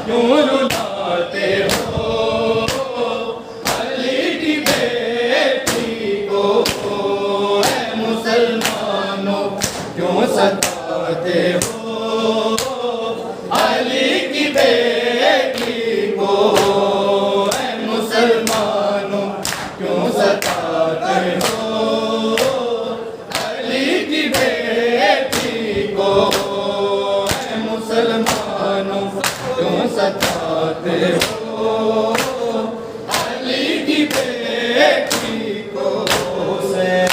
کیوں رلاتے ہو علی کی بیٹی کو، اے مسلمانوں کیوں ستاتے ہو علی کی بیٹی کو، اے مسلمانوں کیوں ستاتے ہو علی کی بیٹی کو، اے مسلمانوں کیوں ستاتے ہو علی کی بیٹی کو۔ حسین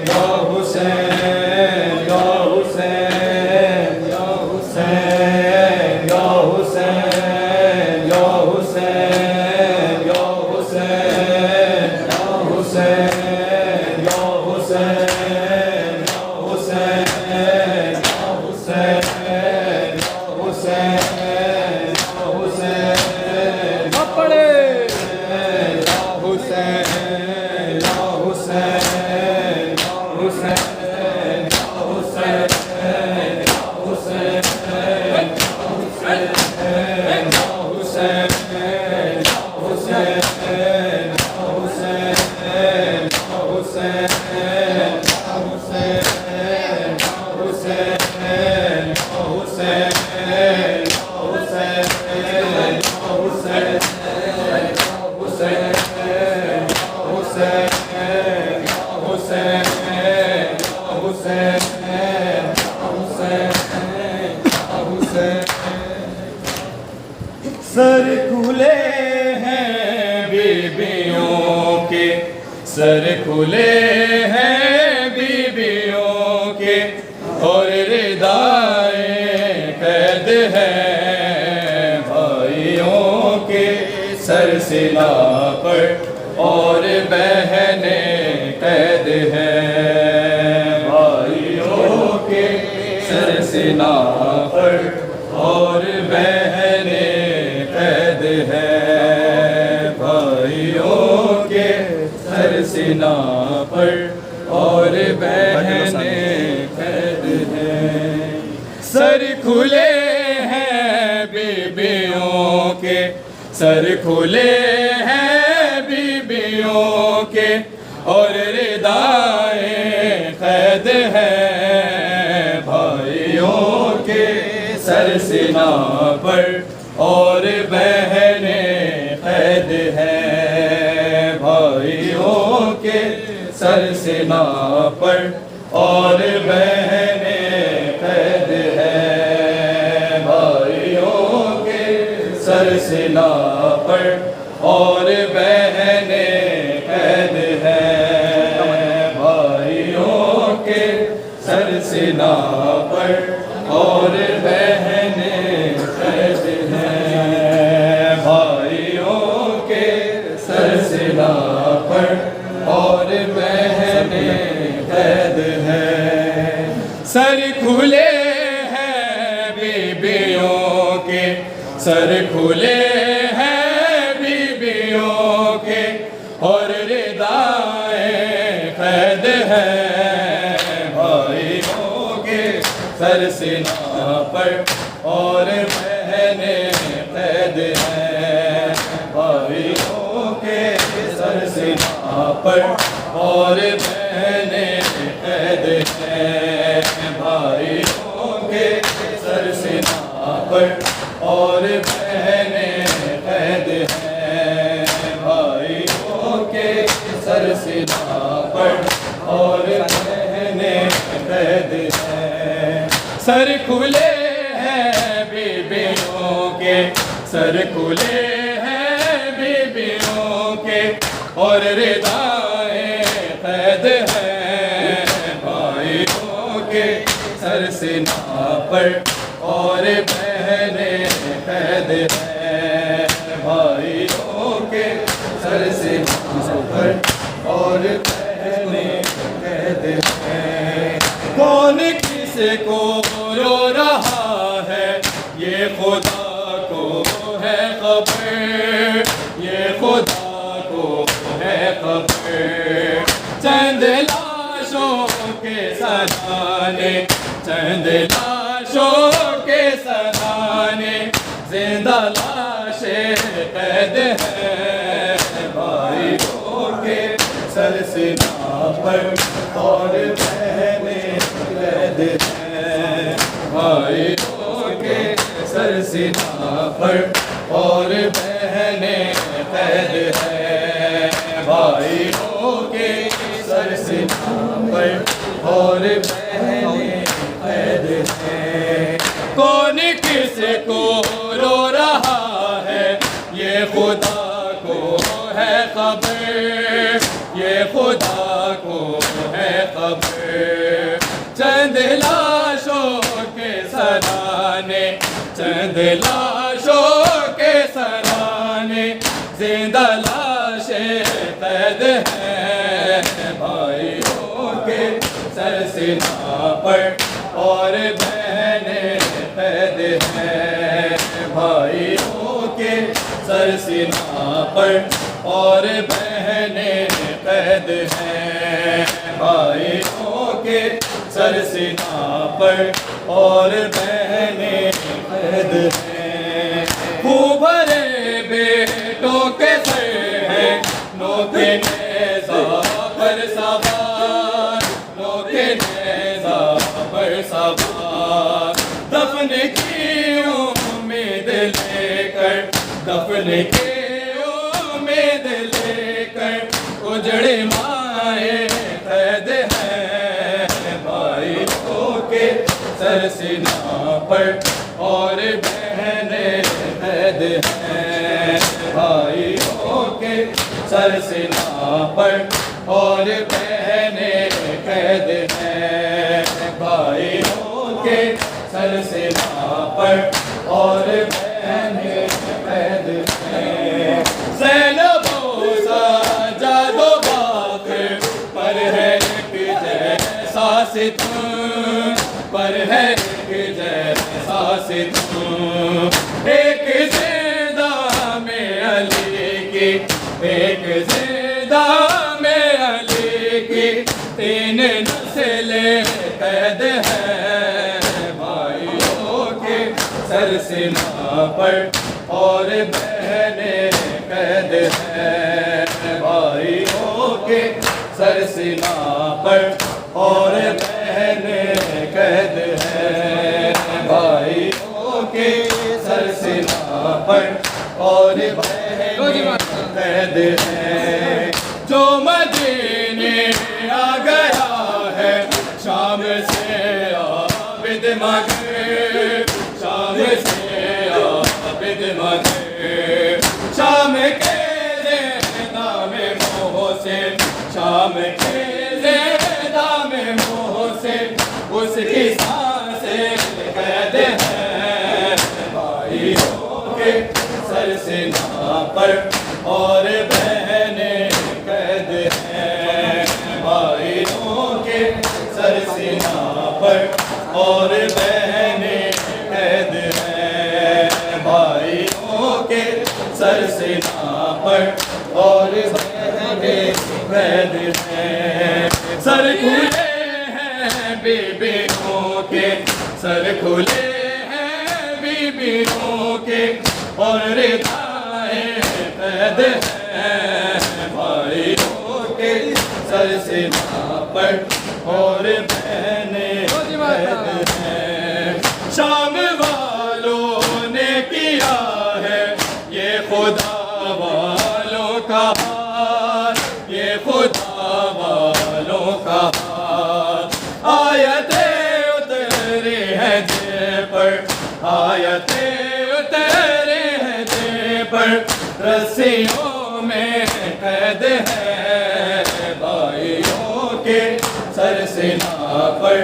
یا حسین یا حسین یا حسین یا حسین یا حسین یا حسین یا حسین یا حسین یا حسین یا حسین یا حسین یا حسین پڑے یا حسین یا حسین یا حسین یا حسین یا حسین سر کھلے ہیں بیبیوں کے، سر کھلے ہیں بیبیوں کے، اور ردائیں قید ہیں بھائیوں کے، سر سلا پر اور بہنیں قید ہیں بھائیوں کے، سر سلا پر اور بہنیں قید ہے بھائیوں کے، سر سلا پر اور بہنیں قید ہے۔ سر کھلے ہیں بیبیوں کے، سر کھلے ہیں بیبیوں کے، اور ردائیں قید ہیں بھائیوں کے، سر سلا پر اور بہنیں قید ہیں بھائیوں کے، سر سلا پر اور بہنیں قید ہیں بھائیوں کے، سر سلا پر اور بہنیں قید ہیں بھائیوں کے، سر سلا پر اور بہنیں قید ہیں بھائیوں کے، سر سلا پر اور بہنیں قید ہیں۔ سر کھلے ہیں بیبیوں کے، سر کھلے ہیں بیبیوں کے، اور ردائیں قید ہیں بھائیوں کے، سر سلا پر اور بہنیں قید ہیں بھائیوں کے، سر سلا پر اور بہنیں قید ہیں بھائیوں کے، سر سلا پر اور بہنیں قید ہیں بھائیوں کے، سر سلا پر اور بہنیں قید ہیں۔ سر کھلے ہیں بیبیوں کے، سر کھلے ہیں بیبیوں کے، اور ردائیں قید ہیں بھائیوں کے، سر سلا پر اور بہنیں قید ہیں بھائیوں کے، سر سلا پر اور بہنیں قید ہیں۔ کون کس کو رو رہا ہے، یہ خدا کو ہے خبر، یہ خدا کو ہے خبر۔ چند لاشوں کے سرانے، چند لاشوں کے سرانے، زندہ لاشیں قید ہیں بھائیوں کے سر سینہ پر اور بہنیں قید ہیں بھائیوں کے سر سینہ پر اور بہنیں قید ہیں بھائیوں کے سر سینہ پر اور بہنیں قید ہیں کون کس کو رو رہا ہے یہ خدا کو ہے خبر یہ خدا کو ہے خبر چند لاشوں کے سرانے چند لاشوں کے سرانے زندہ لاشیں قید ہیں بھائیوں کے سر سینہ پر اور بہنیں قید ہیں بھائیوں کے سر سینہ پر اور بہنیں قید ہیں بھائیوں کے سر سینہ پر اور بہنیں قید ہیں خوب بھرے بیٹوں کے سر ہیں نوکے نیزہ پر سوار نوکے نیزہ پر سوار دفن کی امید لے کر دفن کی امید لے کر اجڑے مائیں قید ہیں بھائیوں کے سر سینہ پر اور بہنیں قید ہیں بھائیوں کے سر سینہ پر اور بہنیں قید ہیں بھائیوں کے سر سینہ پر اور بہنیں قید ہیں زینب و سجاد و باقر پر ہے ایک جیسا ستم پر ہے ایک جیسا ستم ایک زندہ میں علی کی ایک زندہ میں علی کی تین نسلیں قید ہیں بھائیوں کے سر سینہ پر اور بہنیں قید ہیں بھائیوں کے سر سینہ پر اور بہنیں قید ہیں بھائیوں کے سر سینہ پر اور بہنیں قید ہیں جو مدینے آ گیا ہے شام سے عابد مگر شام سے عابد مگر شام کے زندہ میں محسن شام کے زندہ میں محسن اس کی سانسیں قید ہیں بھائیوں کے سر سینہ پر اور بہنیں قید ہیں بھائیوں کے سر سینہ پر اور بہنیں قید ہیں بھائیوں کے سر سینہ پر اور بہنیں قید ہیں سر کھلے ہیں بیویوں کے سر کھلے ہیں بیویوں کے اور ردائیں قید ہیں بھائیوں کے سر سینہ پر اور بہنیں قید ہیں شام والوں نے کیا ہے یہ خدا والوں کا حال یہ خدا والوں کا حال آیتیں اترے ہیں دل پر آیتیں اترے ہیں دل پر رسیوں میں قید ہے بھائیوں کے سر سینہ پر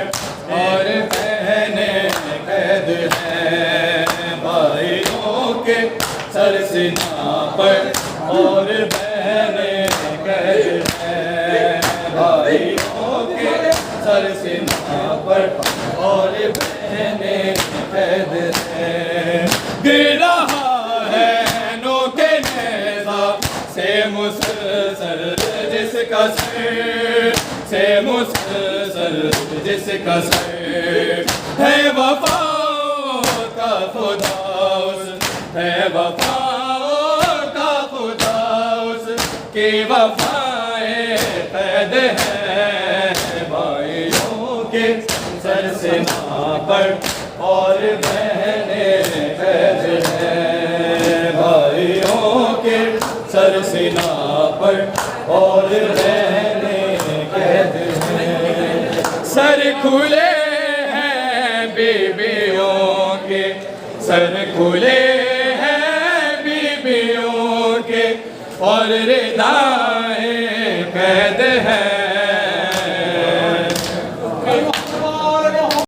اور بہنیں قید ہے بھائیوں کے سر سینہ پر اور بہنیں قید ہے بھائیوں کے سر سینہ پر اور بہنیں قید ہے گر رہا ہے نوکے نیزہ سے مسلسل جس کا سر سے مسلسل جس کا سر ہے وفا کا خدا اس ہے وفاؤں کا خدا اس کی وفائیں قید ہے بھائیوں کے سر سنا پر اور بہنیں قید ہے بھائیوں کے سر سنا پر اور بہنیں قید ہیں سر کھلے ہیں بیویوں کے سر کھلے ہیں بیویوں کے اور ردائیں قید ہیں